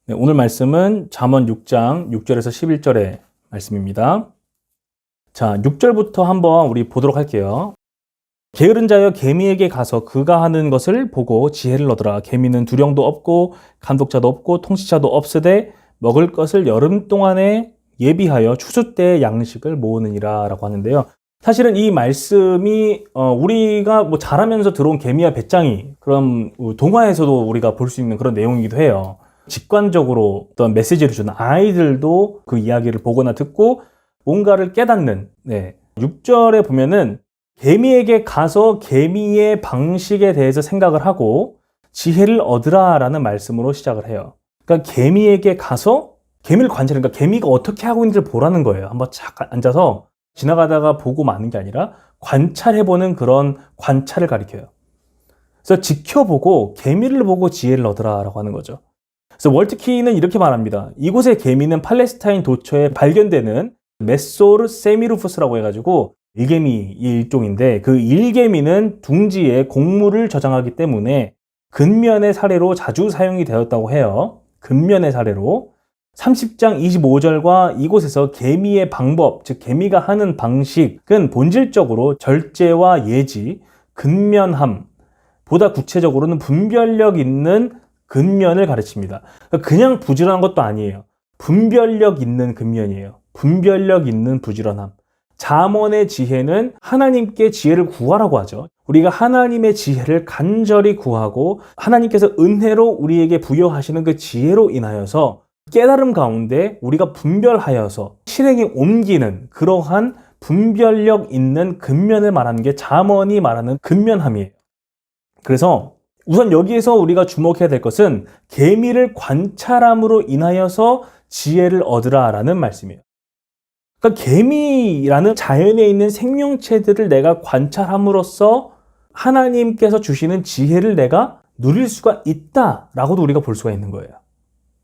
네, 오늘 말씀은 잠언 6장 6절에서 11절의 말씀입니다. 자, 6절부터 한번 우리 보도록 할게요. 게으른 자여 개미에게 가서 그가 하는 것을 보고 지혜를 얻으라. 개미는 두령도 없고 감독자도 없고 통치자도 없으되 먹을 것을 여름 동안에 예비하여 추수 때의 양식을 모으느니라 라고 하는데요. 사실은 이 말씀이 우리가 뭐 자라면서 들어온 개미와 배짱이 그런 동화에서도 우리가 볼 수 있는 그런 내용이기도 해요. 직관적으로 어떤 메시지를 주는 아이들도 그 이야기를 보거나 듣고 뭔가를 깨닫는 6절에 보면은 개미에게 가서 개미의 방식에 대해서 생각을 하고 지혜를 얻으라 라는 말씀으로 시작을 해요. 그러니까 개미에게 가서 개미를 관찰해, 그러니까 개미가 어떻게 하고 있는지를 보라는 거예요. 한번 착 앉아서 지나가다가 보고 마는 게 아니라 관찰해보는 그런 관찰을 가리켜요. 그래서 지켜보고 개미를 보고 지혜를 얻으라 라고 하는 거죠. 그래서 월트키는 이렇게 말합니다. 이곳의 개미는 팔레스타인 도처에 발견되는 메소르 세미루푸스라고 해가지고 일개미의 일종인데, 그 일개미는 둥지에 곡물을 저장하기 때문에 근면의 사례로 자주 사용이 되었다고 해요. 근면의 사례로. 30장 25절과 이곳에서 개미의 방법, 즉 개미가 하는 방식은 본질적으로 절제와 예지, 근면함, 보다 구체적으로는 분별력 있는 근면을 가르칩니다. 그냥 부지런한 것도 아니에요. 분별력 있는 근면이에요. 분별력 있는 부지런함. 잠언의 지혜는 하나님께 지혜를 구하라고 하죠. 우리가 하나님의 지혜를 간절히 구하고 하나님께서 은혜로 우리에게 부여하시는 그 지혜로 인하여서 깨달음 가운데 우리가 분별하여서 실행에 옮기는 그러한 분별력 있는 근면을 말하는 게 잠언이 말하는 근면함이에요. 그래서 우선 여기에서 우리가 주목해야 될 것은 개미를 관찰함으로 인하여서 지혜를 얻으라 라는 말씀이에요. 그러니까 개미라는 자연에 있는 생명체들을 내가 관찰함으로써 하나님께서 주시는 지혜를 내가 누릴 수가 있다라고도 우리가 볼 수가 있는 거예요.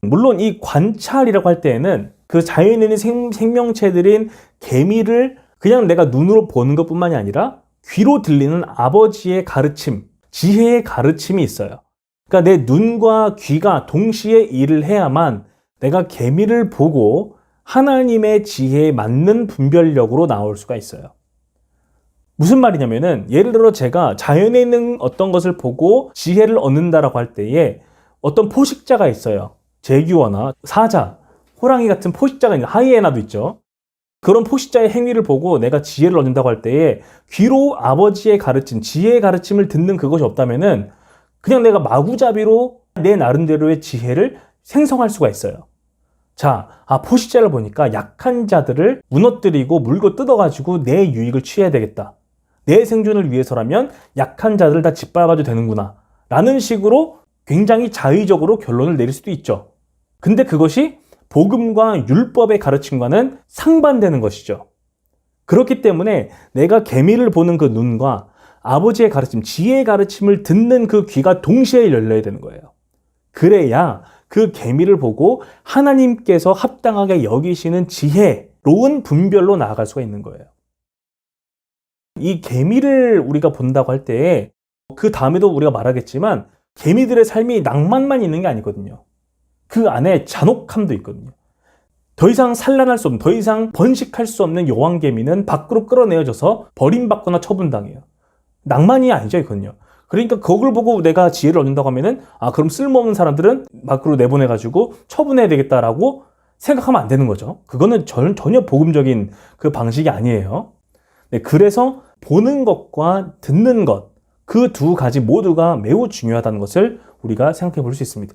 물론 이 관찰이라고 할 때에는 그 자연에 있는 생명체들인 개미를 그냥 내가 눈으로 보는 것뿐만이 아니라 귀로 들리는 아버지의 가르침, 지혜의 가르침이 있어요. 그러니까 내 눈과 귀가 동시에 일을 해야만 내가 개미를 보고 하나님의 지혜에 맞는 분별력으로 나올 수가 있어요. 무슨 말이냐면은, 예를 들어 제가 자연에 있는 어떤 것을 보고 지혜를 얻는다라고 할 때에 어떤 포식자가 있어요. 제규어나 사자, 호랑이 같은 포식자가 있는, 하이에나도 있죠. 그런 포식자의 행위를 보고 내가 지혜를 얻는다고 할 때에 귀로 아버지의 가르침, 지혜의 가르침을 듣는 그것이 없다면은 그냥 내가 마구잡이로 내 나름대로의 지혜를 생성할 수가 있어요. 자, 포식자를 보니까 약한 자들을 무너뜨리고 물고 뜯어가지고 내 유익을 취해야 되겠다. 내 생존을 위해서라면 약한 자들을 다 짓밟아도 되는구나. 라는 식으로 굉장히 자의적으로 결론을 내릴 수도 있죠. 근데 그것이 복음과 율법의 가르침과는 상반되는 것이죠. 그렇기 때문에 내가 개미를 보는 그 눈과 아버지의 가르침, 지혜의 가르침을 듣는 그 귀가 동시에 열려야 되는 거예요. 그래야 그 개미를 보고 하나님께서 합당하게 여기시는 지혜로운 분별로 나아갈 수가 있는 거예요. 이 개미를 우리가 본다고 할 때 그 다음에도 우리가 말하겠지만 개미들의 삶이 낭만만 있는 게 아니거든요. 그 안에 잔혹함도 있거든요. 더 이상 산란할 수 없는, 더 이상 번식할 수 없는 여왕개미는 밖으로 끌어내어져서 버림받거나 처분당해요. 낭만이 아니죠, 이건요. 그러니까 그걸 보고 내가 지혜를 얻는다고 하면은 그럼 쓸모없는 사람들은 밖으로 내보내가지고 처분해야 되겠다라고 생각하면 안 되는 거죠. 그거는 전혀 복음적인 그 방식이 아니에요. 네, 그래서 보는 것과 듣는 것, 그 두 가지 모두가 매우 중요하다는 것을 우리가 생각해 볼 수 있습니다.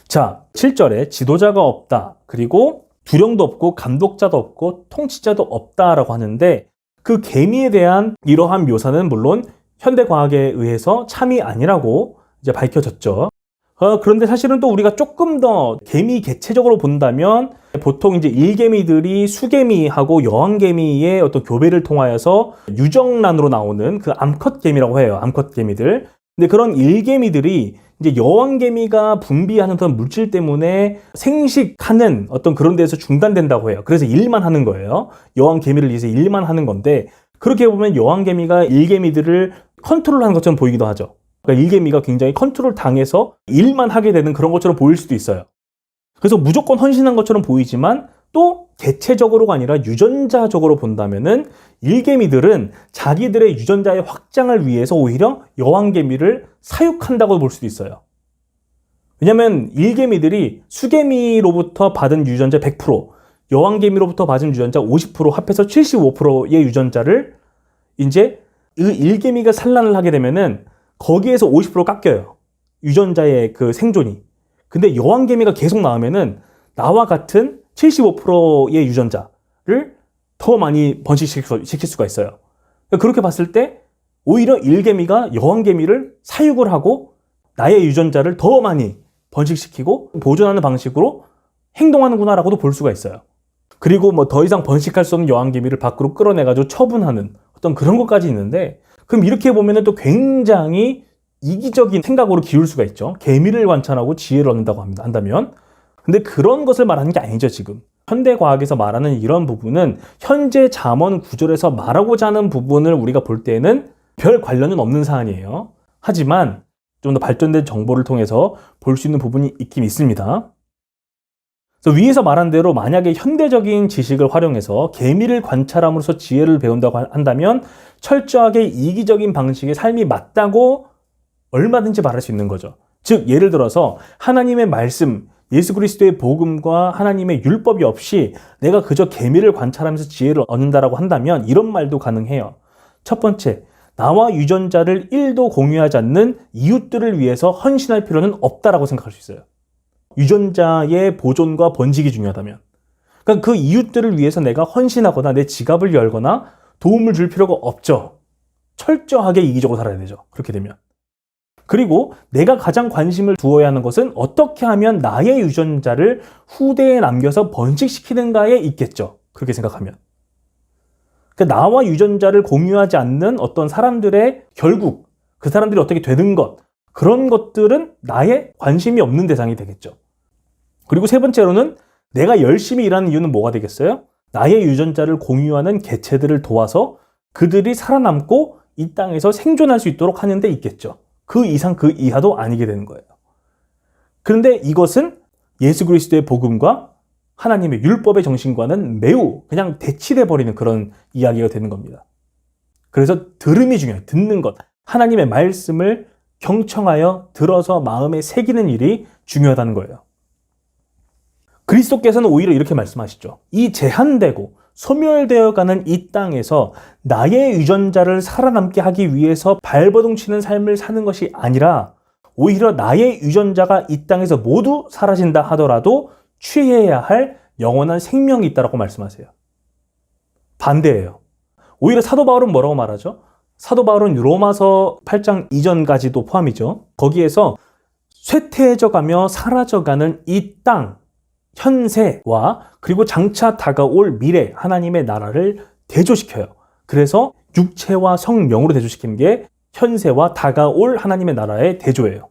자, 7절에 지도자가 없다, 그리고 두령도 없고 감독자도 없고 통치자도 없다라고 하는데, 그 개미에 대한 이러한 묘사는 물론 현대과학에 의해서 참이 아니라고 이제 밝혀졌죠. 그런데 사실은 또 우리가 조금 더 개미 개체적으로 본다면 보통 이제 일개미들이 수개미하고 여왕개미의 어떤 교배를 통하여서 유정란으로 나오는 그 암컷개미라고 해요. 암컷개미들. 근데 그런 일개미들이 이제 여왕개미가 분비하는 어떤 물질 때문에 생식하는 어떤 그런 데서 중단된다고 해요. 그래서 일만 하는 거예요. 여왕개미를 위해서 일만 하는 건데, 그렇게 보면 여왕개미가 일개미들을 컨트롤하는 것처럼 보이기도 하죠. 그러니까 일개미가 굉장히 컨트롤 당해서 일만 하게 되는 그런 것처럼 보일 수도 있어요. 그래서 무조건 헌신한 것처럼 보이지만 또 개체적으로가 아니라 유전자적으로 본다면은 일개미들은 자기들의 유전자의 확장을 위해서 오히려 여왕개미를 사육한다고 볼 수도 있어요. 왜냐면 일개미들이 수개미로부터 받은 유전자 100%, 여왕개미로부터 받은 유전자 50% 합해서 75%의 유전자를 이제 그 일개미가 산란을 하게 되면은 거기에서 50% 깎여요. 유전자의 그 생존이. 근데 여왕개미가 계속 나오면은 나와 같은 75%의 유전자를 더 많이 번식시킬 수가 있어요. 그렇게 봤을 때 오히려 일개미가 여왕개미를 사육을 하고 나의 유전자를 더 많이 번식시키고 보존하는 방식으로 행동하는구나라고도 볼 수가 있어요. 그리고 뭐 더 이상 번식할 수 없는 여왕개미를 밖으로 끌어내가지고 처분하는 어떤 그런 것까지 있는데, 그럼 이렇게 보면은 또 굉장히 이기적인 생각으로 기울 수가 있죠. 개미를 관찰하고 지혜를 얻는다고 한다면. 근데 그런 것을 말하는 게 아니죠, 지금. 현대과학에서 말하는 이런 부분은 현재 잠언 구절에서 말하고자 하는 부분을 우리가 볼 때에는 별 관련은 없는 사안이에요. 하지만 좀 더 발전된 정보를 통해서 볼 수 있는 부분이 있긴 있습니다. 그래서 위에서 말한 대로 만약에 현대적인 지식을 활용해서 개미를 관찰함으로써 지혜를 배운다고 한다면 철저하게 이기적인 방식의 삶이 맞다고 얼마든지 말할 수 있는 거죠. 즉 예를 들어서 하나님의 말씀, 예수 그리스도의 복음과 하나님의 율법이 없이 내가 그저 개미를 관찰하면서 지혜를 얻는다라고 한다면 이런 말도 가능해요. 첫 번째, 나와 유전자를 1도 공유하지 않는 이웃들을 위해서 헌신할 필요는 없다라고 생각할 수 있어요. 유전자의 보존과 번식이 중요하다면. 그러니까 그 이웃들을 위해서 내가 헌신하거나 내 지갑을 열거나 도움을 줄 필요가 없죠. 철저하게 이기적으로 살아야 되죠. 그렇게 되면. 그리고 내가 가장 관심을 두어야 하는 것은 어떻게 하면 나의 유전자를 후대에 남겨서 번식시키는가에 있겠죠. 그렇게 생각하면. 그러니까 나와 유전자를 공유하지 않는 어떤 사람들의 결국 그 사람들이 어떻게 되는 것, 그런 것들은 나의 관심이 없는 대상이 되겠죠. 그리고 세 번째로는 내가 열심히 일하는 이유는 뭐가 되겠어요? 나의 유전자를 공유하는 개체들을 도와서 그들이 살아남고 이 땅에서 생존할 수 있도록 하는 데 있겠죠. 그 이상 그 이하도 아니게 되는 거예요. 그런데 이것은 예수 그리스도의 복음과 하나님의 율법의 정신과는 매우 그냥 대치돼 버리는 그런 이야기가 되는 겁니다. 그래서 들음이 중요해요. 듣는 것. 하나님의 말씀을 경청하여 들어서 마음에 새기는 일이 중요하다는 거예요. 그리스도께서는 오히려 이렇게 말씀하시죠. 이 제한되고 소멸되어가는 이 땅에서 나의 유전자를 살아남게 하기 위해서 발버둥 치는 삶을 사는 것이 아니라 오히려 나의 유전자가 이 땅에서 모두 사라진다 하더라도 취해야 할 영원한 생명이 있다고 말씀하세요. 반대예요. 오히려 사도 바울은 뭐라고 말하죠? 사도 바울은 로마서 8장 이전까지도 포함이죠. 거기에서 쇠퇴해져가며 사라져가는 이 땅, 현세와 그리고 장차 다가올 미래 하나님의 나라를 대조시켜요. 그래서 육체와 성령으로 대조시키는 게 현세와 다가올 하나님의 나라의 대조예요.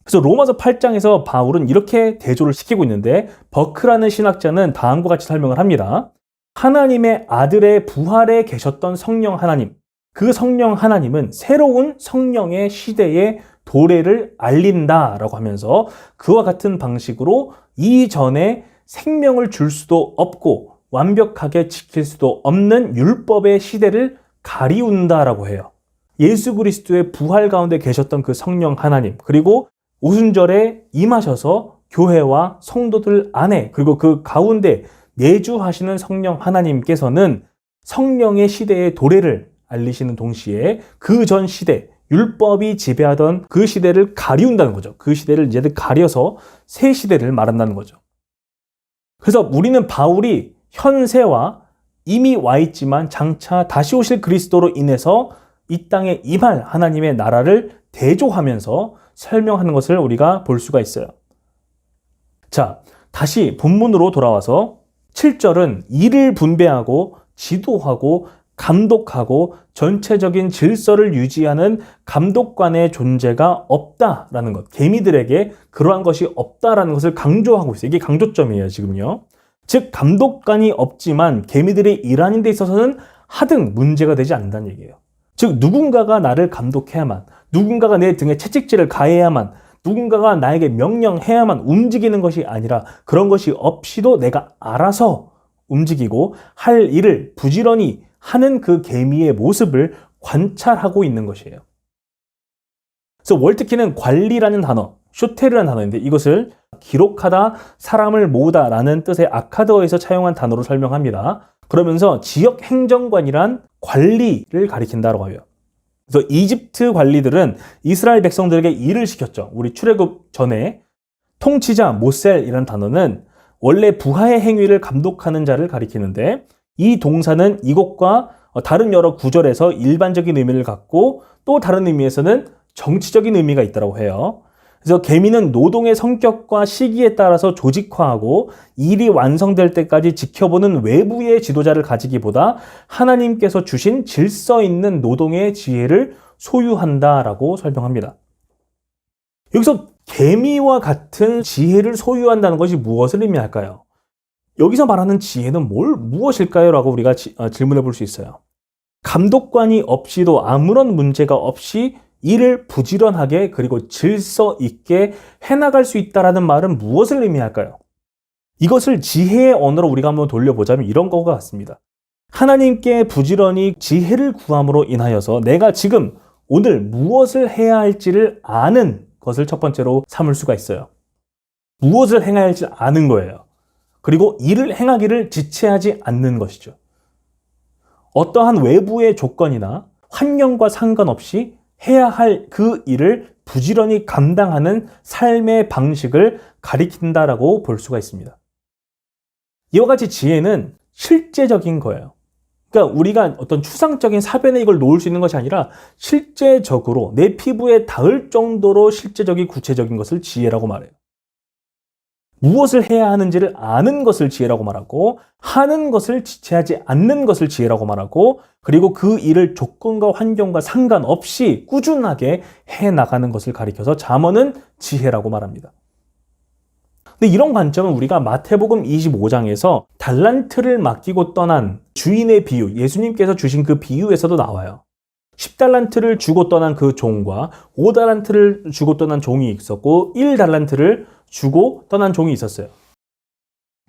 그래서 로마서 8장에서 바울은 이렇게 대조를 시키고 있는데 버크라는 신학자는 다음과 같이 설명을 합니다. 하나님의 아들의 부활에 계셨던 성령 하나님, 그 성령 하나님은 새로운 성령의 시대의 도래를 알린다라고 하면서 그와 같은 방식으로 이전에 생명을 줄 수도 없고 완벽하게 지킬 수도 없는 율법의 시대를 가리운다라고 해요. 예수 그리스도의 부활 가운데 계셨던 그 성령 하나님, 그리고 오순절에 임하셔서 교회와 성도들 안에 그리고 그 가운데 내주하시는 성령 하나님께서는 성령의 시대의 도래를 알리시는 동시에 그 전 시대, 율법이 지배하던 그 시대를 가리운다는 거죠. 그 시대를 이제 가려서 새 시대를 말한다는 거죠. 그래서 우리는 바울이 현세와 이미 와 있지만 장차 다시 오실 그리스도로 인해서 이 땅에 임할 하나님의 나라를 대조하면서 설명하는 것을 우리가 볼 수가 있어요. 자, 다시 본문으로 돌아와서 7절은 일을 분배하고 지도하고 감독하고 전체적인 질서를 유지하는 감독관의 존재가 없다라는 것. 개미들에게 그러한 것이 없다라는 것을 강조하고 있어요. 이게 강조점이에요, 지금요. 즉, 감독관이 없지만 개미들이 일하는 데 있어서는 하등 문제가 되지 않는다는 얘기예요. 즉, 누군가가 나를 감독해야만, 누군가가 내 등에 채찍질을 가해야만, 누군가가 나에게 명령해야만 움직이는 것이 아니라 그런 것이 없이도 내가 알아서 움직이고 할 일을 부지런히 하는 그 개미의 모습을 관찰하고 있는 것이에요. 그래서 월트키는 관리라는 단어, 쇼테르라는 단어인데 이것을 기록하다, 사람을 모으다 라는 뜻의 아카드어에서 차용한 단어로 설명합니다. 그러면서 지역 행정관이란 관리를 가리킨다고 해요. 그래서 이집트 관리들은 이스라엘 백성들에게 일을 시켰죠. 우리 출애굽 전에 통치자 모셀이라는 단어는 원래 부하의 행위를 감독하는 자를 가리키는데 이 동사는 이것과 다른 여러 구절에서 일반적인 의미를 갖고 또 다른 의미에서는 정치적인 의미가 있다고 해요. 그래서 개미는 노동의 성격과 시기에 따라서 조직화하고 일이 완성될 때까지 지켜보는 외부의 지도자를 가지기보다 하나님께서 주신 질서 있는 노동의 지혜를 소유한다라고 설명합니다. 여기서 개미와 같은 지혜를 소유한다는 것이 무엇을 의미할까요? 여기서 말하는 지혜는 무엇일까요? 라고 우리가 질문해 볼 수 있어요. 감독관이 없이도 아무런 문제가 없이 일을 부지런하게 그리고 질서 있게 해나갈 수 있다는 말은 무엇을 의미할까요? 이것을 지혜의 언어로 우리가 한번 돌려보자면 이런 것 같습니다. 하나님께 부지런히 지혜를 구함으로 인하여서 내가 지금 오늘 무엇을 해야 할지를 아는 것을 첫 번째로 삼을 수가 있어요. 무엇을 행해야 할지 아는 거예요. 그리고 일을 행하기를 지체하지 않는 것이죠. 어떠한 외부의 조건이나 환경과 상관없이 해야 할 그 일을 부지런히 감당하는 삶의 방식을 가리킨다라고 볼 수가 있습니다. 이와 같이 지혜는 실제적인 거예요. 그러니까 우리가 어떤 추상적인 사변에 이걸 놓을 수 있는 것이 아니라 실제적으로 내 피부에 닿을 정도로 실제적인 구체적인 것을 지혜라고 말해요. 무엇을 해야 하는지를 아는 것을 지혜라고 말하고 하는 것을 지체하지 않는 것을 지혜라고 말하고 그리고 그 일을 조건과 환경과 상관없이 꾸준하게 해나가는 것을 가리켜서 잠언은 지혜라고 말합니다. 근데 이런 관점은 우리가 마태복음 25장에서 달란트를 맡기고 떠난 주인의 비유, 예수님께서 주신 그 비유에서도 나와요. 10달란트를 주고 떠난 그 종과 5달란트를 주고 떠난 종이 있었고 1달란트를 주고 떠난 종이 있었어요.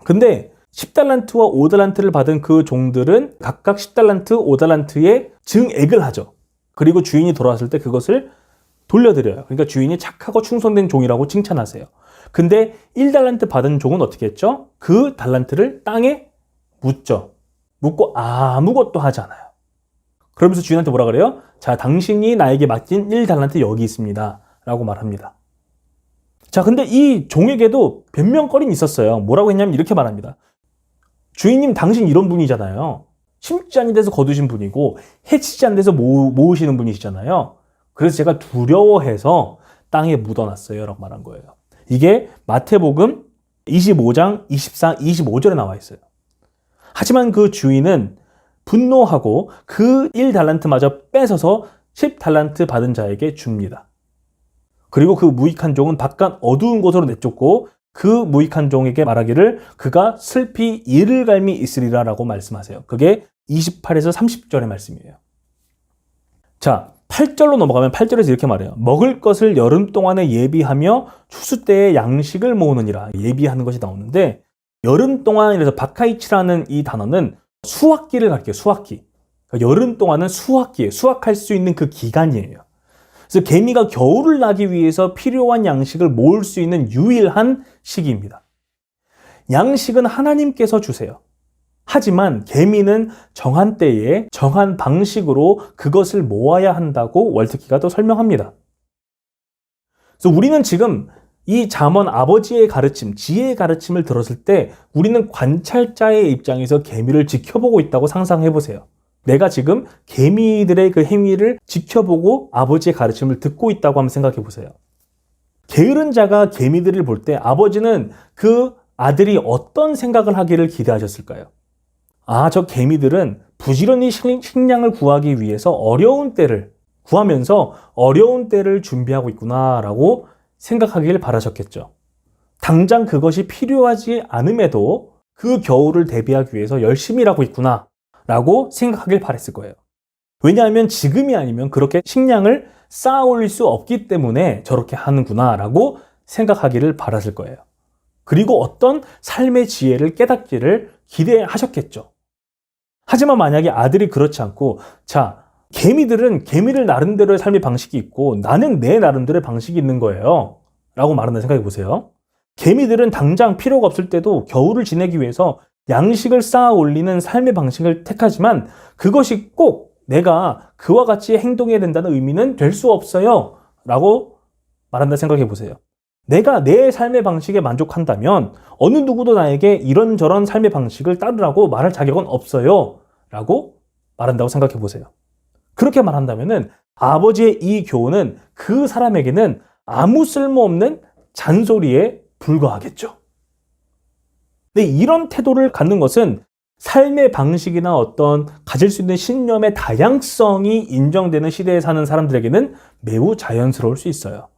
근데 10달란트와 5달란트를 받은 그 종들은 각각 10달란트, 5달란트의 증액을 하죠. 그리고 주인이 돌아왔을 때 그것을 돌려드려요. 그러니까 주인이 착하고 충성된 종이라고 칭찬하세요. 근데 1달란트 받은 종은 어떻게 했죠? 그 달란트를 땅에 묻죠. 묻고 아무것도 하지 않아요. 그러면서 주인한테 뭐라 그래요? 자, 당신이 나에게 맡긴 1달란트 여기 있습니다. 라고 말합니다. 자, 근데 이 종에게도 변명거리는 있었어요. 뭐라고 했냐면 이렇게 말합니다. 주인님, 당신 이런 분이잖아요. 심지 않은 데서 거두신 분이고 해치지 않은 데서 모으시는 분이시잖아요. 그래서 제가 두려워해서 땅에 묻어놨어요. 라고 말한 거예요. 이게 마태복음 25장 24, 25절에 나와 있어요. 하지만 그 주인은 분노하고 그 1달란트마저 뺏어서 10달란트 받은 자에게 줍니다. 그리고 그 무익한 종은 바깥 어두운 곳으로 내쫓고 그 무익한 종에게 말하기를 그가 슬피 이를 갈미 있으리라 라고 말씀하세요. 그게 28에서 30절의 말씀이에요. 자, 8절로 넘어가면 8절에서 이렇게 말해요. 먹을 것을 여름 동안에 예비하며 추수 때에 양식을 모으느니라. 예비하는 것이 나오는데 여름 동안이라서 바카이치라는 이 단어는 수확기를 가리켜요. 수확기. 그러니까 여름 동안은 수확기예요. 수확할 수 있는 그 기간이에요. 그래서 개미가 겨울을 나기 위해서 필요한 양식을 모을 수 있는 유일한 시기입니다. 양식은 하나님께서 주세요. 하지만 개미는 정한 때에 정한 방식으로 그것을 모아야 한다고 월트키가 또 설명합니다. 그래서 우리는 지금 이 잠언 아버지의 가르침, 지혜의 가르침을 들었을 때 우리는 관찰자의 입장에서 개미를 지켜보고 있다고 상상해 보세요. 내가 지금 개미들의 그 행위를 지켜보고 아버지의 가르침을 듣고 있다고 한번 생각해 보세요. 게으른 자가 개미들을 볼 때 아버지는 그 아들이 어떤 생각을 하기를 기대하셨을까요? 아, 저 개미들은 부지런히 식량을 구하기 위해서 어려운 때를 구하면서 어려운 때를 준비하고 있구나라고 생각하길 바라셨겠죠. 당장 그것이 필요하지 않음에도 그 겨울을 대비하기 위해서 열심히 일하고 있구나 라고 생각하길 바랬을 거예요. 왜냐하면 지금이 아니면 그렇게 식량을 쌓아 올릴 수 없기 때문에 저렇게 하는구나라고 생각하기를 바랐을 거예요. 그리고 어떤 삶의 지혜를 깨닫기를 기대하셨겠죠. 하지만 만약에 아들이 그렇지 않고, 자, 개미들은 개미들 나름대로의 삶의 방식이 있고 나는 내 나름대로의 방식이 있는 거예요 라고 말한다 생각해 보세요. 개미들은 당장 필요가 없을 때도 겨울을 지내기 위해서 양식을 쌓아 올리는 삶의 방식을 택하지만 그것이 꼭 내가 그와 같이 행동해야 된다는 의미는 될 수 없어요 라고 말한다 생각해 보세요. 내가 내 삶의 방식에 만족한다면 어느 누구도 나에게 이런저런 삶의 방식을 따르라고 말할 자격은 없어요 라고 말한다고 생각해 보세요. 그렇게 말한다면은 아버지의 이 교훈은 그 사람에게는 아무 쓸모없는 잔소리에 불과하겠죠. 근데 이런 태도를 갖는 것은 삶의 방식이나 어떤 가질 수 있는 신념의 다양성이 인정되는 시대에 사는 사람들에게는 매우 자연스러울 수 있어요.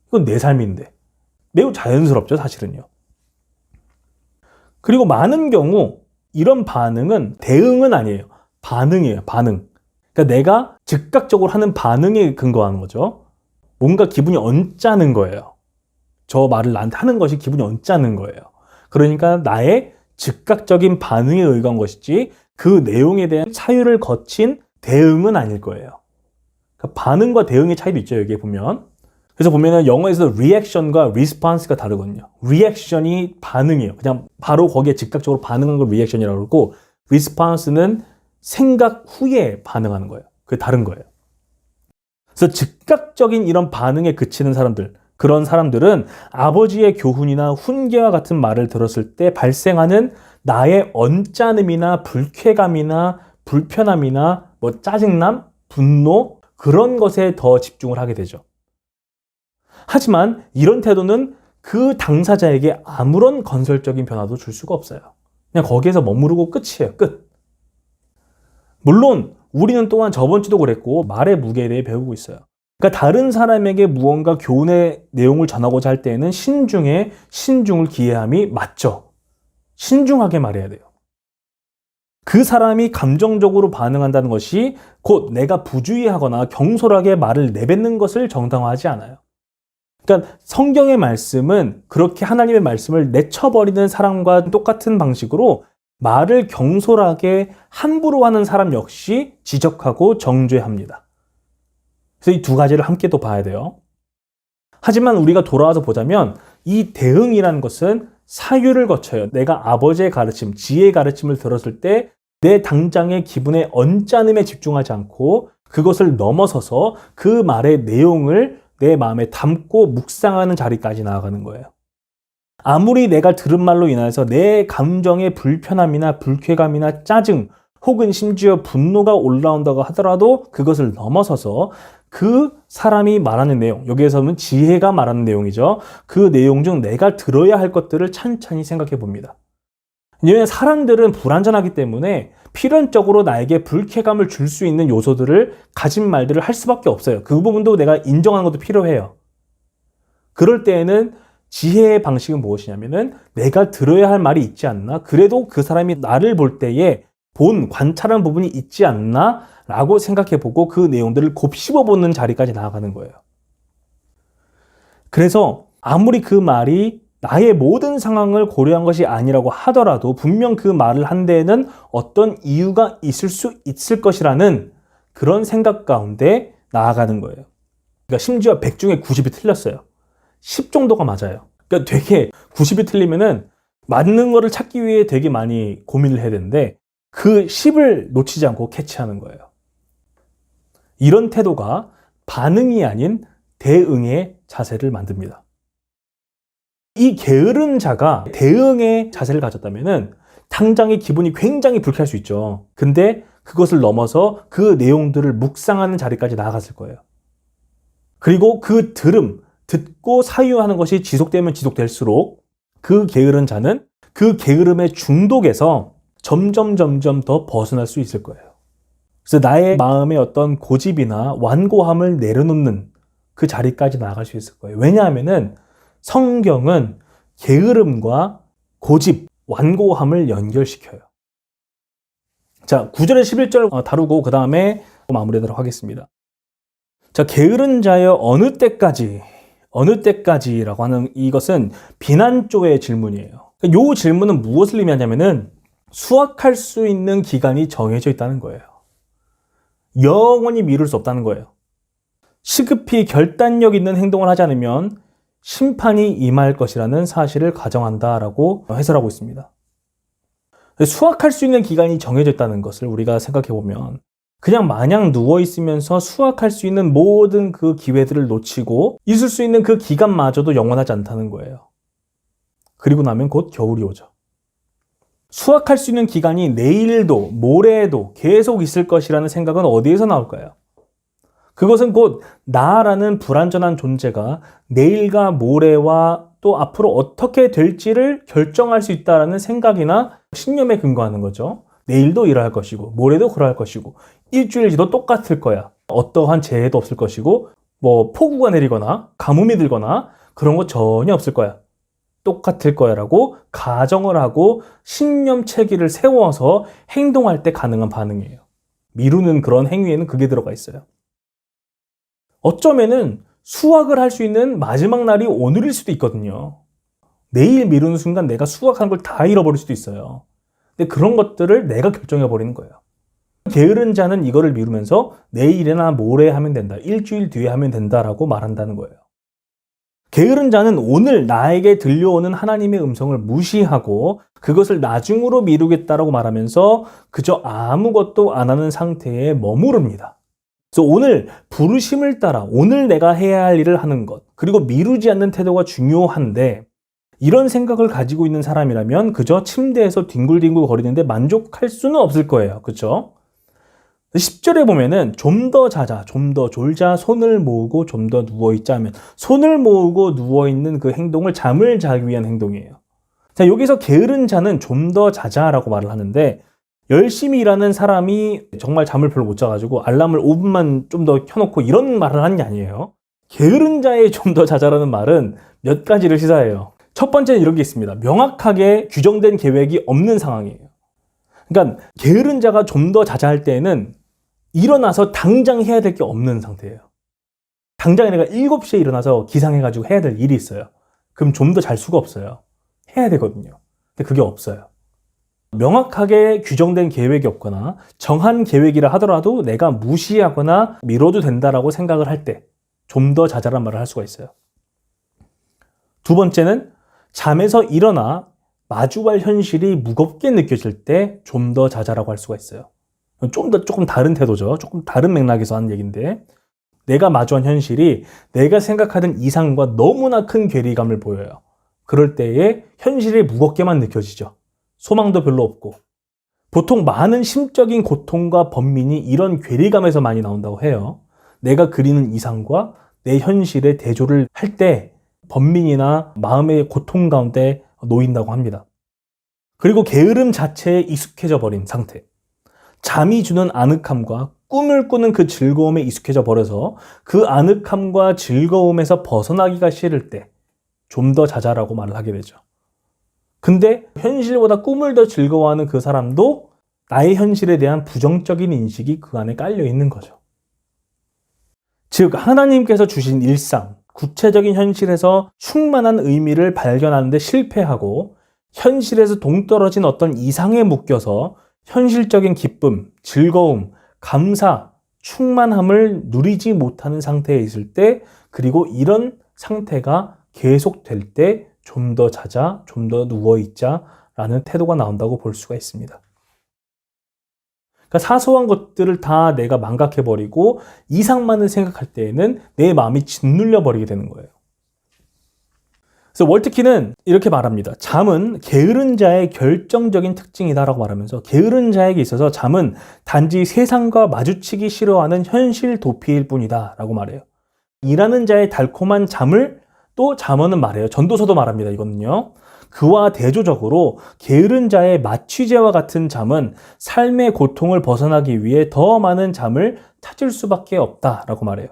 이건 내 삶인데. 매우 자연스럽죠, 사실은요. 그리고 많은 경우 이런 반응은 대응은 아니에요. 반응이에요, 반응. 그러니까 내가 즉각적으로 하는 반응에 근거하는 거죠. 뭔가 기분이 언짢은 거예요. 저 말을 나한테 하는 것이 기분이 언짢은 거예요. 그러니까 나의 즉각적인 반응에 의한 것이지 그 내용에 대한 사유를 거친 대응은 아닐 거예요. 그러니까 반응과 대응의 차이도 있죠, 여기에 보면. 그래서 보면은 영어에서 리액션과 리스폰스가 다르거든요. 리액션이 반응이에요. 그냥 바로 거기에 즉각적으로 반응하는 걸 리액션이라고 그러고, 리스폰스는 생각 후에 반응하는 거예요. 그게 다른 거예요. 그래서 즉각적인 이런 반응에 그치는 사람들, 그런 사람들은 아버지의 교훈이나 훈계와 같은 말을 들었을 때 발생하는 나의 언짢음이나 불쾌감이나 불편함이나 뭐 짜증남, 분노, 그런 것에 더 집중을 하게 되죠. 하지만 이런 태도는 그 당사자에게 아무런 건설적인 변화도 줄 수가 없어요. 그냥 거기에서 머무르고 끝이에요. 끝. 물론 우리는 또한 저번 주도 그랬고 말의 무게에 대해 배우고 있어요. 그러니까 다른 사람에게 무언가 교훈의 내용을 전하고자 할 때에는 신중을 기해함이 맞죠. 신중하게 말해야 돼요. 그 사람이 감정적으로 반응한다는 것이 곧 내가 부주의하거나 경솔하게 말을 내뱉는 것을 정당화하지 않아요. 그러니까 성경의 말씀은 그렇게 하나님의 말씀을 내쳐버리는 사람과 똑같은 방식으로 말을 경솔하게 함부로 하는 사람 역시 지적하고 정죄합니다. 그래서 이 두 가지를 함께 또 봐야 돼요. 하지만 우리가 돌아와서 보자면 이 대응이라는 것은 사유를 거쳐요. 내가 아버지의 가르침, 지혜의 가르침을 들었을 때 내 당장의 기분의 언짢음에 집중하지 않고 그것을 넘어서서 그 말의 내용을 내 마음에 담고 묵상하는 자리까지 나아가는 거예요. 아무리 내가 들은 말로 인해서 내 감정의 불편함이나 불쾌감이나 짜증 혹은 심지어 분노가 올라온다고 하더라도 그것을 넘어서서 그 사람이 말하는 내용, 여기에서는 지혜가 말하는 내용이죠. 그 내용 중 내가 들어야 할 것들을 찬찬히 생각해 봅니다. 왜냐하면 사람들은 불완전하기 때문에 필연적으로 나에게 불쾌감을 줄 수 있는 요소들을 가진 말들을 할 수밖에 없어요. 그 부분도 내가 인정하는 것도 필요해요. 그럴 때에는 지혜의 방식은 무엇이냐면은 내가 들어야 할 말이 있지 않나? 그래도 그 사람이 나를 볼 때에 관찰한 부분이 있지 않나? 라고 생각해보고 그 내용들을 곱씹어보는 자리까지 나아가는 거예요. 그래서 아무리 그 말이 나의 모든 상황을 고려한 것이 아니라고 하더라도 분명 그 말을 한 데에는 어떤 이유가 있을 수 있을 것이라는 그런 생각 가운데 나아가는 거예요. 그러니까 심지어 100 중에 90이 틀렸어요. 10 정도가 맞아요. 그러니까 되게 90이 틀리면은 맞는 거를 찾기 위해 되게 많이 고민을 해야 되는데 그 10을 놓치지 않고 캐치하는 거예요. 이런 태도가 반응이 아닌 대응의 자세를 만듭니다. 이 게으른 자가 대응의 자세를 가졌다면은 당장의 기분이 굉장히 불쾌할 수 있죠. 근데 그것을 넘어서 그 내용들을 묵상하는 자리까지 나아갔을 거예요. 그리고 그 듣고 사유하는 것이 지속되면 지속될수록 그 게으른 자는 그 게으름의 중독에서 점점 더 벗어날 수 있을 거예요. 그래서 나의 마음의 어떤 고집이나 완고함을 내려놓는 그 자리까지 나아갈 수 있을 거예요. 왜냐하면은 성경은 게으름과 고집, 완고함을 연결시켜요. 자, 9절에 11절 다루고 그 다음에 마무리하도록 하겠습니다. 자, 게으른 자여 어느 때까지라고 하는 이것은 비난조의 질문이에요. 이 질문은 무엇을 의미하냐면은 수확할 수 있는 기간이 정해져 있다는 거예요. 영원히 미룰 수 없다는 거예요. 시급히 결단력 있는 행동을 하지 않으면 심판이 임할 것이라는 사실을 가정한다라고 해설하고 있습니다. 수확할 수 있는 기간이 정해져 있다는 것을 우리가 생각해 보면 그냥 마냥 누워 있으면서 수확할 수 있는 모든 그 기회들을 놓치고 있을 수 있는 그 기간마저도 영원하지 않다는 거예요. 그리고 나면 곧 겨울이 오죠. 수확할 수 있는 기간이 내일도 모레에도 계속 있을 것이라는 생각은 어디에서 나올까요? 그것은 곧 나라는 불완전한 존재가 내일과 모레와 또 앞으로 어떻게 될지를 결정할 수 있다는 생각이나 신념에 근거하는 거죠. 내일도 이러할 것이고 모레도 그러할 것이고 일주일 뒤도 똑같을 거야. 어떠한 재해도 없을 것이고 폭우가 내리거나 가뭄이 들거나 그런 거 전혀 없을 거야. 똑같을 거야 라고 가정을 하고 신념 체계를 세워서 행동할 때 가능한 반응이에요. 미루는 그런 행위에는 그게 들어가 있어요. 어쩌면은 수확을 할 수 있는 마지막 날이 오늘일 수도 있거든요. 내일 미루는 순간 내가 수확한 걸 다 잃어버릴 수도 있어요. 근데 그런 것들을 내가 결정해버리는 거예요. 게으른 자는 이거를 미루면서 내일이나 모레 하면 된다. 일주일 뒤에 하면 된다라고 말한다는 거예요. 게으른 자는 오늘 나에게 들려오는 하나님의 음성을 무시하고 그것을 나중으로 미루겠다라고 말하면서 그저 아무것도 안 하는 상태에 머무릅니다. 그래서 오늘 부르심을 따라 오늘 내가 해야 할 일을 하는 것, 그리고 미루지 않는 태도가 중요한데 이런 생각을 가지고 있는 사람이라면 그저 침대에서 뒹굴뒹굴 거리는데 만족할 수는 없을 거예요. 그렇죠? 10절에 보면은 좀 더 자자, 좀 더 졸자, 손을 모으고 좀 더 누워있자 하면 손을 모으고 누워있는 그 행동을 잠을 자기 위한 행동이에요. 자, 여기서 게으른 자는 좀 더 자자라고 말을 하는데 열심히 일하는 사람이 정말 잠을 별로 못 자가지고 알람을 5분만 좀 더 켜놓고 이런 말을 하는 게 아니에요. 게으른 자의 좀 더 자자라는 말은 몇 가지를 시사해요. 첫 번째는 이런 게 있습니다. 명확하게 규정된 계획이 없는 상황이에요. 그러니까 게으른 자가 좀 더 자자할 때에는 일어나서 당장 해야 될 게 없는 상태예요. 당장 내가 7시에 일어나서 기상해가지고 해야 될 일이 있어요. 그럼 좀 더 잘 수가 없어요. 해야 되거든요. 근데 그게 없어요. 명확하게 규정된 계획이 없거나 정한 계획이라 하더라도 내가 무시하거나 미뤄도 된다라고 생각을 할 때 좀 더 자잘한 말을 할 수가 있어요. 두 번째는 잠에서 일어나 마주할 현실이 무겁게 느껴질 때 좀 더 자잘하고 할 수가 있어요. 조금 다른 태도죠. 조금 다른 맥락에서 하는 얘기인데 내가 마주한 현실이 내가 생각하던 이상과 너무나 큰 괴리감을 보여요. 그럴 때에 현실이 무겁게만 느껴지죠. 소망도 별로 없고. 보통 많은 심적인 고통과 번민이 이런 괴리감에서 많이 나온다고 해요. 내가 그리는 이상과 내 현실의 대조를 할 때 번민이나 마음의 고통 가운데 놓인다고 합니다. 그리고 게으름 자체에 익숙해져 버린 상태. 잠이 주는 아늑함과 꿈을 꾸는 그 즐거움에 익숙해져 버려서 그 아늑함과 즐거움에서 벗어나기가 싫을 때 좀 더 자자라고 말을 하게 되죠. 근데 현실보다 꿈을 더 즐거워하는 그 사람도 나의 현실에 대한 부정적인 인식이 그 안에 깔려 있는 거죠. 즉 하나님께서 주신 일상, 구체적인 현실에서 충만한 의미를 발견하는 데 실패하고 현실에서 동떨어진 어떤 이상에 묶여서 현실적인 기쁨, 즐거움, 감사, 충만함을 누리지 못하는 상태에 있을 때 그리고 이런 상태가 계속될 때 좀 더 자자, 좀 더 누워있자 라는 태도가 나온다고 볼 수가 있습니다. 그러니까 사소한 것들을 다 내가 망각해버리고 이상만을 생각할 때에는 내 마음이 짓눌려버리게 되는 거예요. 그래서 월트키는 이렇게 말합니다. 잠은 게으른 자의 결정적인 특징이다라고 말하면서 게으른 자에게 있어서 잠은 단지 세상과 마주치기 싫어하는 현실 도피일 뿐이다 라고 말해요. 일하는 자의 달콤한 잠을 또 잠언은 말해요. 전도서도 말합니다. 이거는요. 그와 대조적으로 게으른 자의 마취제와 같은 잠은 삶의 고통을 벗어나기 위해 더 많은 잠을 찾을 수밖에 없다라고 말해요.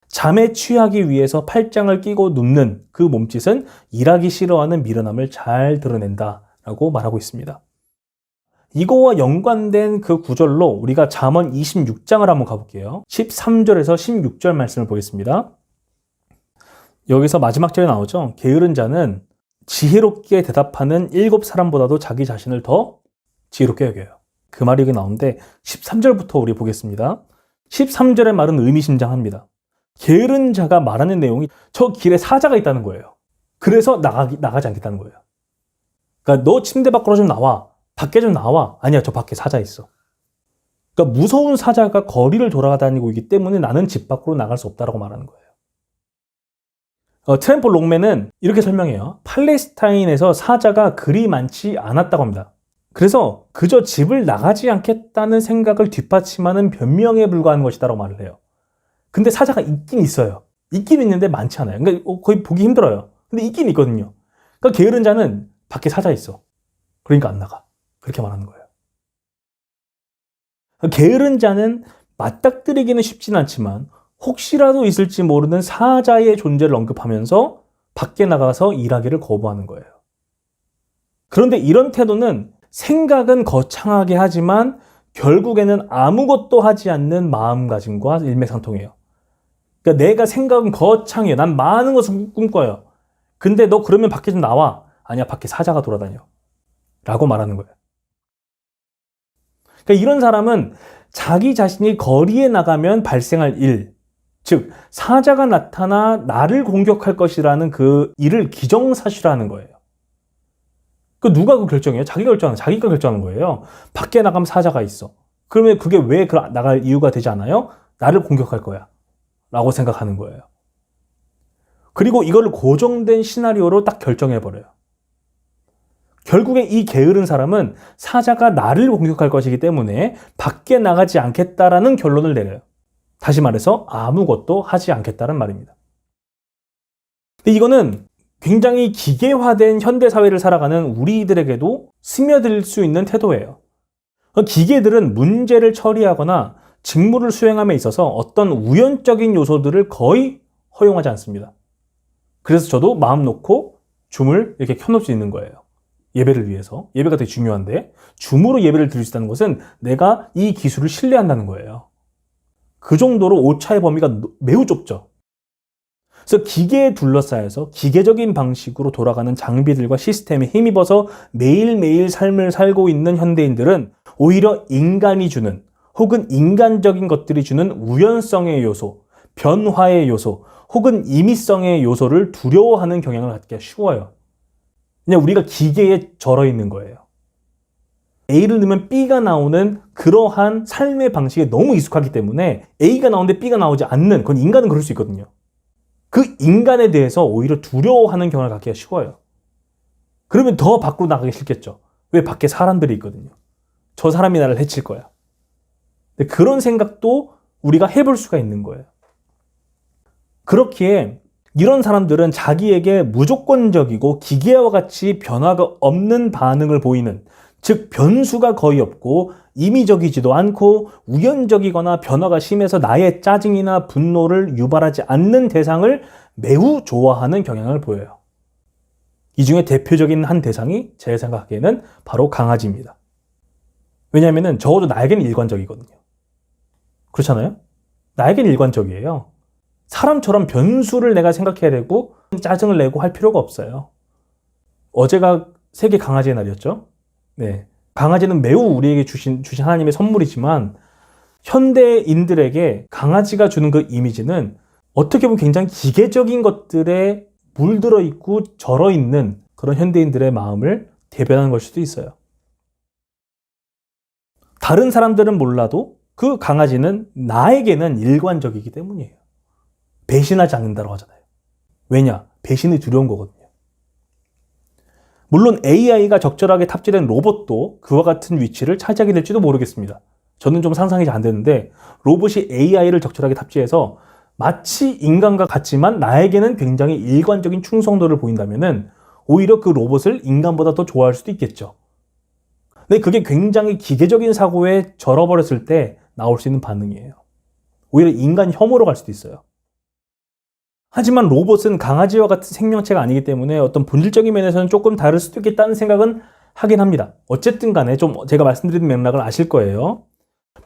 잠에 취하기 위해서 팔짱을 끼고 눕는 그 몸짓은 일하기 싫어하는 미련함을 잘 드러낸다라고 말하고 있습니다. 이거와 연관된 그 구절로 우리가 잠언 26장을 한번 가볼게요. 13절에서 16절 말씀을 보겠습니다. 여기서 마지막 절에 나오죠. 게으른 자는 지혜롭게 대답하는 7사람보다도 자기 자신을 더 지혜롭게 여겨요. 그 말이 여기 나오는데 13절부터 우리 보겠습니다. 13절의 말은 의미심장합니다. 게으른 자가 말하는 내용이 저 길에 사자가 있다는 거예요. 그래서 나가지 않겠다는 거예요. 그러니까 너 침대 밖으로 좀 나와. 밖에 좀 나와. 아니야, 저 밖에 사자 있어. 그러니까 무서운 사자가 거리를 돌아다니고 있기 때문에 나는 집 밖으로 나갈 수 없다라고 말하는 거예요. 트램폴 롱맨은 이렇게 설명해요. 팔레스타인에서 사자가 그리 많지 않았다고 합니다. 그래서 그저 집을 나가지 않겠다는 생각을 뒷받침하는 변명에 불과한 것이다라고 말을 해요. 근데 사자가 있긴 있어요. 있긴 있는데 많지 않아요. 그러니까 거의 보기 힘들어요. 근데 있긴 있거든요. 그러니까 게으른 자는 밖에 사자 있어. 그러니까 안 나가. 그렇게 말하는 거예요. 게으른 자는 맞닥뜨리기는 쉽진 않지만 혹시라도 있을지 모르는 사자의 존재를 언급하면서 밖에 나가서 일하기를 거부하는 거예요. 그런데 이런 태도는 생각은 거창하게 하지만 결국에는 아무것도 하지 않는 마음가짐과 일맥상통해요. 그러니까 내가 생각은 거창해. 난 많은 것을 꿈꿔요. 근데 너 그러면 밖에 좀 나와. 아니야, 밖에 사자가 돌아다녀. 라고 말하는 거예요. 그러니까 이런 사람은 자기 자신이 거리에 나가면 발생할 일, 즉 사자가 나타나 나를 공격할 것이라는 그 일을 기정사실화하는 거예요. 그 누가 그 결정해요? 자기가 결정하는 거예요. 밖에 나가면 사자가 있어. 그러면 그게 왜 나갈 이유가 되지 않아요? 나를 공격할 거야. 라고 생각하는 거예요. 그리고 이걸 고정된 시나리오로 딱 결정해버려요. 결국에 이 게으른 사람은 사자가 나를 공격할 것이기 때문에 밖에 나가지 않겠다라는 결론을 내려요. 다시 말해서 아무것도 하지 않겠다는 말입니다. 근데 이거는 굉장히 기계화된 현대사회를 살아가는 우리들에게도 스며들 수 있는 태도예요. 기계들은 문제를 처리하거나 직무를 수행함에 있어서 어떤 우연적인 요소들을 거의 허용하지 않습니다. 그래서 저도 마음 놓고 줌을 이렇게 켜놓을 수 있는 거예요. 예배를 위해서. 예배가 되게 중요한데 줌으로 예배를 드릴 수 있다는 것은 내가 이 기술을 신뢰한다는 거예요. 그 정도로 오차의 범위가 매우 좁죠. 그래서 기계에 둘러싸여서 기계적인 방식으로 돌아가는 장비들과 시스템에 힘입어서 매일매일 삶을 살고 있는 현대인들은 오히려 인간이 주는 혹은 인간적인 것들이 주는 우연성의 요소, 변화의 요소, 혹은 임의성의 요소를 두려워하는 경향을 갖기가 쉬워요. 그냥 우리가 기계에 절어 있는 거예요. A를 넣으면 B가 나오는 그러한 삶의 방식에 너무 익숙하기 때문에 A가 나오는데 B가 나오지 않는, 그건 인간은 그럴 수 있거든요. 그 인간에 대해서 오히려 두려워하는 경향을 갖기가 쉬워요. 그러면 더 밖으로 나가기 싫겠죠. 왜? 밖에 사람들이 있거든요. 저 사람이 나를 해칠 거야. 근데 그런 생각도 우리가 해볼 수가 있는 거예요. 그렇기에 이런 사람들은 자기에게 무조건적이고 기계와 같이 변화가 없는 반응을 보이는, 즉 변수가 거의 없고 임의적이지도 않고 우연적이거나 변화가 심해서 나의 짜증이나 분노를 유발하지 않는 대상을 매우 좋아하는 경향을 보여요. 이 중에 대표적인 한 대상이 제 생각에는 바로 강아지입니다. 왜냐하면 적어도 나에게는 일관적이거든요. 그렇잖아요? 나에게는 일관적이에요. 사람처럼 변수를 내가 생각해야 되고 짜증을 내고 할 필요가 없어요. 어제가 세계 강아지의 날이었죠. 네, 강아지는 매우 우리에게 주신 하나님의 선물이지만 현대인들에게 강아지가 주는 그 이미지는 어떻게 보면 굉장히 기계적인 것들에 물들어 있고 절어 있는 그런 현대인들의 마음을 대변하는 걸 수도 있어요. 다른 사람들은 몰라도 그 강아지는 나에게는 일관적이기 때문이에요. 배신하지 않는다고 하잖아요. 왜냐? 배신이 두려운 거거든요. 물론 AI가 적절하게 탑재된 로봇도 그와 같은 위치를 차지하게 될지도 모르겠습니다. 저는 좀 상상이 잘 안 되는데 로봇이 AI를 적절하게 탑재해서 마치 인간과 같지만 나에게는 굉장히 일관적인 충성도를 보인다면은 오히려 그 로봇을 인간보다 더 좋아할 수도 있겠죠. 근데 그게 굉장히 기계적인 사고에 절어버렸을 때 나올 수 있는 반응이에요. 오히려 인간 혐오로 갈 수도 있어요. 하지만 로봇은 강아지와 같은 생명체가 아니기 때문에 어떤 본질적인 면에서는 조금 다를 수도 있겠다는 생각은 하긴 합니다. 어쨌든 간에 좀 제가 말씀드린 맥락을 아실 거예요.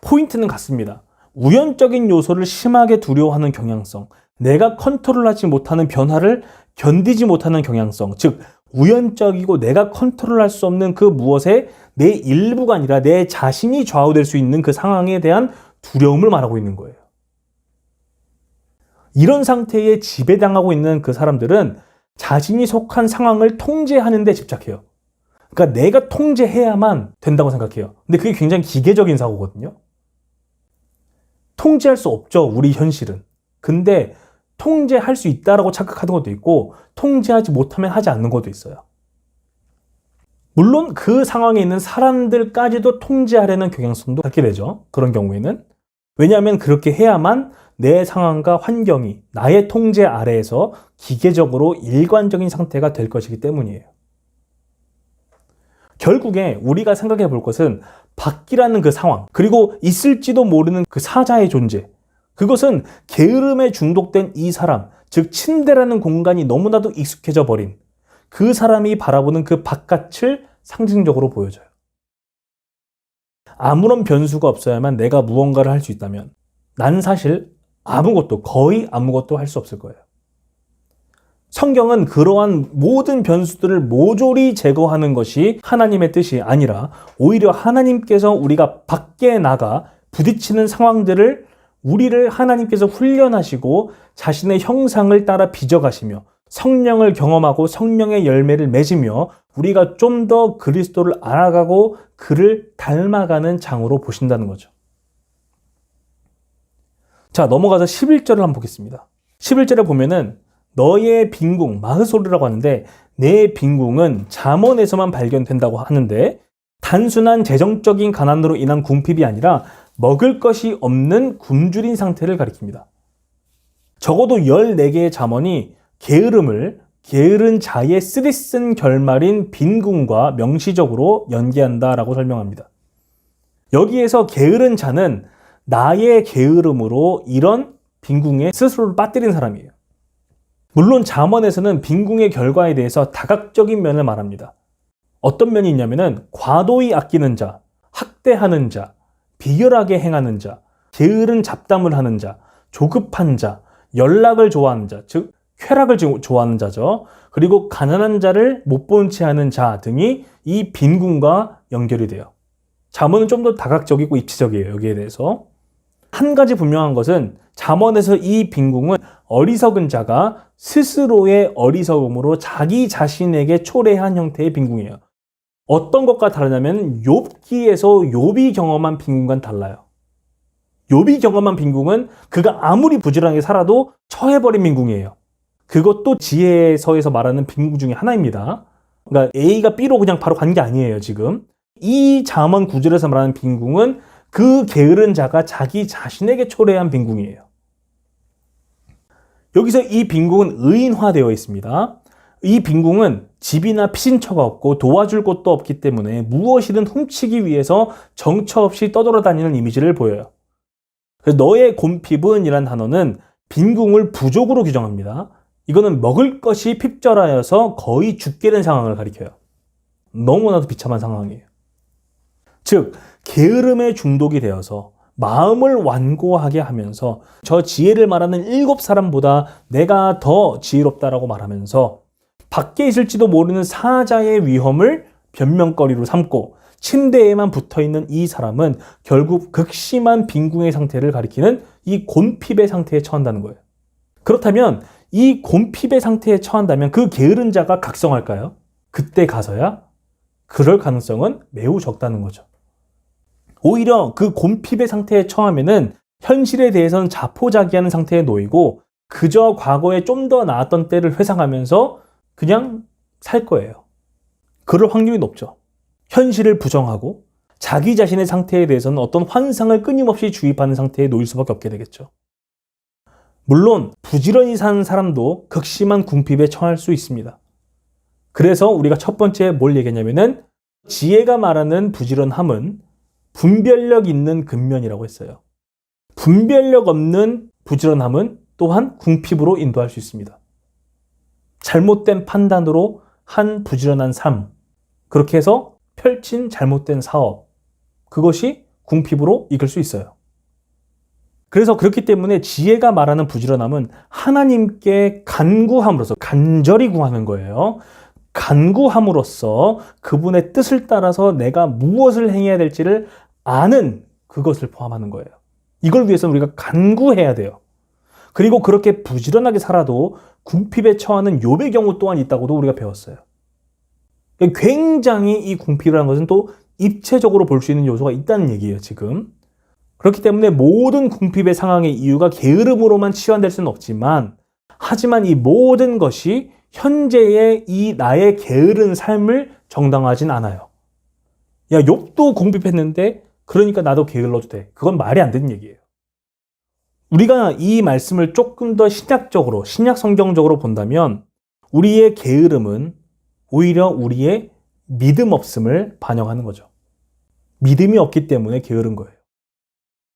포인트는 같습니다. 우연적인 요소를 심하게 두려워하는 경향성, 내가 컨트롤하지 못하는 변화를 견디지 못하는 경향성, 즉 우연적이고 내가 컨트롤할 수 없는 그 무엇에 내 일부가 아니라 내 자신이 좌우될 수 있는 그 상황에 대한 두려움을 말하고 있는 거예요. 이런 상태에 지배당하고 있는 그 사람들은 자신이 속한 상황을 통제하는 데 집착해요. 그러니까 내가 통제해야만 된다고 생각해요. 근데 그게 굉장히 기계적인 사고거든요. 통제할 수 없죠, 우리 현실은. 근데 통제할 수 있다라고 착각하는 것도 있고 통제하지 못하면 하지 않는 것도 있어요. 물론 그 상황에 있는 사람들까지도 통제하려는 경향성도 갖게 되죠. 그런 경우에는. 왜냐하면 그렇게 해야만 내 상황과 환경이 나의 통제 아래에서 기계적으로 일관적인 상태가 될 것이기 때문이에요. 결국에 우리가 생각해 볼 것은 밖이라는 그 상황, 그리고 있을지도 모르는 그 사자의 존재, 그것은 게으름에 중독된 이 사람, 즉 침대라는 공간이 너무나도 익숙해져 버린 그 사람이 바라보는 그 바깥을 상징적으로 보여줘요. 아무런 변수가 없어야만 내가 무언가를 할 수 있다면 난 사실 아무것도, 거의 아무것도 할 수 없을 거예요. 성경은 그러한 모든 변수들을 모조리 제거하는 것이 하나님의 뜻이 아니라 오히려 하나님께서 우리가 밖에 나가 부딪히는 상황들을 우리를 하나님께서 훈련하시고 자신의 형상을 따라 빚어가시며 성령을 경험하고 성령의 열매를 맺으며 우리가 좀 더 그리스도를 알아가고 그를 닮아가는 장으로 보신다는 거죠. 자, 넘어가서 11절을 한번 보겠습니다. 11절에 보면은 너의 빈궁, 마흐솔이라고 하는데 내 빈궁은 잠언에서만 발견된다고 하는데 단순한 재정적인 가난으로 인한 궁핍이 아니라 먹을 것이 없는 굶주린 상태를 가리킵니다. 적어도 14개의 잠언이 게으른 자의 쓰디쓴 결말인 빈궁과 명시적으로 연계한다라고 설명합니다. 여기에서 게으른 자는 나의 게으름으로 이런 빈궁에 스스로를 빠뜨린 사람이에요. 물론 잠언에서는 빈궁의 결과에 대해서 다각적인 면을 말합니다. 어떤 면이 있냐면은 과도히 아끼는 자, 학대하는 자, 비열하게 행하는 자, 게으른 잡담을 하는 자, 조급한 자, 연락을 좋아하는 자, 즉 쾌락을 좋아하는 자죠. 그리고 가난한 자를 못 본 채 하는 자 등이 이 빈궁과 연결이 돼요. 잠언은 좀 더 다각적이고 입체적이에요. 여기에 대해서. 한 가지 분명한 것은 잠언에서 이 빈궁은 어리석은 자가 스스로의 어리석음으로 자기 자신에게 초래한 형태의 빈궁이에요. 어떤 것과 다르냐면 욥기에서 욥이 경험한 빈궁과는 달라요. 욥이 경험한 빈궁은 그가 아무리 부지런하게 살아도 처해버린 빈궁이에요. 그것도 지혜서에서 말하는 빈궁 중에 하나입니다. 그러니까 A가 B로 그냥 바로 간 게 아니에요, 지금. 이 잠언 구절에서 말하는 빈궁은 그 게으른 자가 자기 자신에게 초래한 빈궁이에요. 여기서 이 빈궁은 의인화되어 있습니다. 이 빈궁은 집이나 피신처가 없고 도와줄 곳도 없기 때문에 무엇이든 훔치기 위해서 정처 없이 떠돌아다니는 이미지를 보여요. 그래서 너의 곰핍은 이란 단어는 빈궁을 부족으로 규정합니다. 이거는 먹을 것이 핍절하여서 거의 죽게 된 상황을 가리켜요. 너무나도 비참한 상황이에요. 즉 게으름에 중독이 되어서 마음을 완고하게 하면서 저 지혜를 말하는 7사람보다 내가 더 지혜롭다라고 말하면서 밖에 있을지도 모르는 사자의 위험을 변명거리로 삼고 침대에만 붙어있는 이 사람은 결국 극심한 빈궁의 상태를 가리키는 이 곰핍의 상태에 처한다는 거예요. 그렇다면 이 곰핍의 상태에 처한다면 그 게으른 자가 각성할까요? 그때 가서야 그럴 가능성은 매우 적다는 거죠. 오히려 그 곰핍의 상태에 처하면은 현실에 대해서는 자포자기하는 상태에 놓이고 그저 과거에 좀 더 나았던 때를 회상하면서 그냥 살 거예요. 그럴 확률이 높죠. 현실을 부정하고 자기 자신의 상태에 대해서는 어떤 환상을 끊임없이 주입하는 상태에 놓일 수밖에 없게 되겠죠. 물론 부지런히 사는 사람도 극심한 궁핍에 처할 수 있습니다. 그래서 우리가 첫 번째 뭘 얘기했냐면은 지혜가 말하는 부지런함은 분별력 있는 근면이라고 했어요. 분별력 없는 부지런함은 또한 궁핍으로 인도할 수 있습니다. 잘못된 판단으로 한 부지런한 삶, 그렇게 해서 펼친 잘못된 사업, 그것이 궁핍으로 이끌 수 있어요. 그래서 그렇기 때문에 지혜가 말하는 부지런함은 하나님께 간구함으로써, 간절히 구하는 거예요. 간구함으로써 그분의 뜻을 따라서 내가 무엇을 행해야 될지를 아는 그것을 포함하는 거예요. 이걸 위해서는 우리가 간구해야 돼요. 그리고 그렇게 부지런하게 살아도 궁핍에 처하는 욥의 경우 또한 있다고도 우리가 배웠어요. 굉장히 이 궁핍이라는 것은 또 입체적으로 볼 수 있는 요소가 있다는 얘기예요, 지금. 그렇기 때문에 모든 궁핍의 상황의 이유가 게으름으로만 치환될 수는 없지만, 하지만 이 모든 것이 현재의 이 나의 게으른 삶을 정당화하진 않아요. 야, 욥도 궁핍했는데 그러니까 나도 게을러도 돼. 그건 말이 안 되는 얘기예요. 우리가 이 말씀을 조금 더 신약적으로, 신약 성경적으로 본다면 우리의 게으름은 오히려 우리의 믿음 없음을 반영하는 거죠. 믿음이 없기 때문에 게으른 거예요.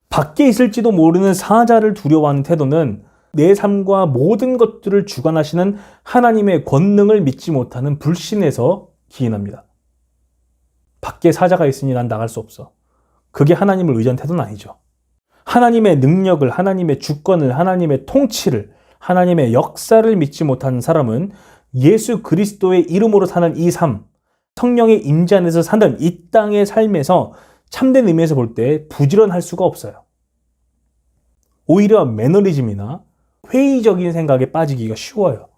밖에 있을지도 모르는 사자를 두려워하는 태도는 내 삶과 모든 것들을 주관하시는 하나님의 권능을 믿지 못하는 불신에서 기인합니다. 밖에 사자가 있으니 난 나갈 수 없어. 그게 하나님을 의지한 태도는 아니죠. 하나님의 능력을, 하나님의 주권을, 하나님의 통치를, 하나님의 역사를 믿지 못하는 사람은 예수 그리스도의 이름으로 사는 이 삶, 성령의 임재 안에서 사는 이 땅의 삶에서 참된 의미에서 볼 때 부지런할 수가 없어요. 오히려 매너리즘이나 회의적인 생각에 빠지기가 쉬워요.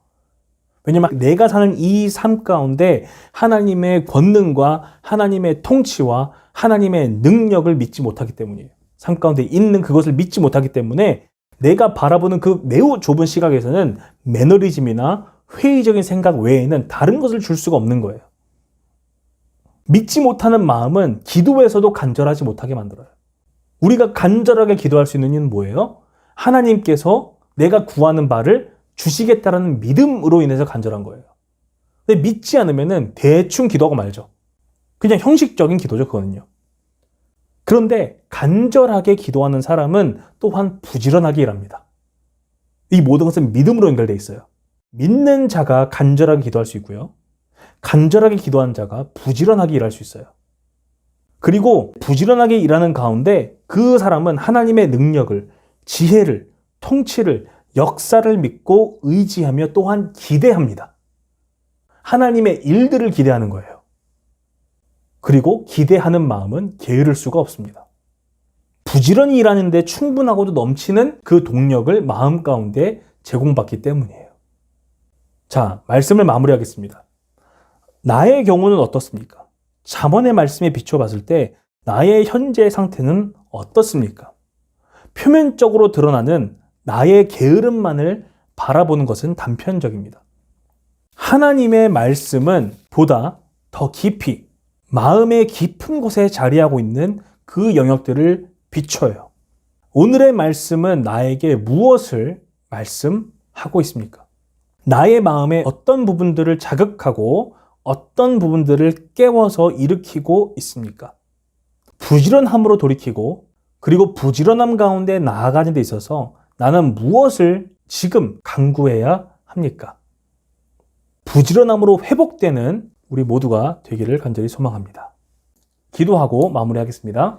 왜냐면 내가 사는 이 삶 가운데 하나님의 권능과 하나님의 통치와 하나님의 능력을 믿지 못하기 때문이에요. 삶 가운데 있는 그것을 믿지 못하기 때문에 내가 바라보는 그 매우 좁은 시각에서는 매너리즘이나 회의적인 생각 외에는 다른 것을 줄 수가 없는 거예요. 믿지 못하는 마음은 기도에서도 간절하지 못하게 만들어요. 우리가 간절하게 기도할 수 있는 이유는 뭐예요? 하나님께서 내가 구하는 바를 주시겠다라는 믿음으로 인해서 간절한 거예요. 근데 믿지 않으면 대충 기도하고 말죠. 그냥 형식적인 기도죠, 그거는요. 그런데 간절하게 기도하는 사람은 또한 부지런하게 일합니다. 이 모든 것은 믿음으로 연결되어 있어요. 믿는 자가 간절하게 기도할 수 있고요. 간절하게 기도한 자가 부지런하게 일할 수 있어요. 그리고 부지런하게 일하는 가운데 그 사람은 하나님의 능력을, 지혜를, 통치를, 역사를 믿고 의지하며 또한 기대합니다. 하나님의 일들을 기대하는 거예요. 그리고 기대하는 마음은 게으를 수가 없습니다. 부지런히 일하는데 충분하고도 넘치는 그 동력을 마음 가운데 제공받기 때문이에요. 자, 말씀을 마무리하겠습니다. 나의 경우는 어떻습니까? 잠언의 말씀에 비춰봤을 때 나의 현재 상태는 어떻습니까? 표면적으로 드러나는 나의 게으름만을 바라보는 것은 단편적입니다. 하나님의 말씀은 보다 더 깊이 마음의 깊은 곳에 자리하고 있는 그 영역들을 비춰요. 오늘의 말씀은 나에게 무엇을 말씀하고 있습니까? 나의 마음의 어떤 부분들을 자극하고 어떤 부분들을 깨워서 일으키고 있습니까? 부지런함으로 돌이키고 그리고 부지런함 가운데 나아가는 데 있어서 나는 무엇을 지금 간구해야 합니까? 부지런함으로 회복되는 우리 모두가 되기를 간절히 소망합니다. 기도하고 마무리하겠습니다.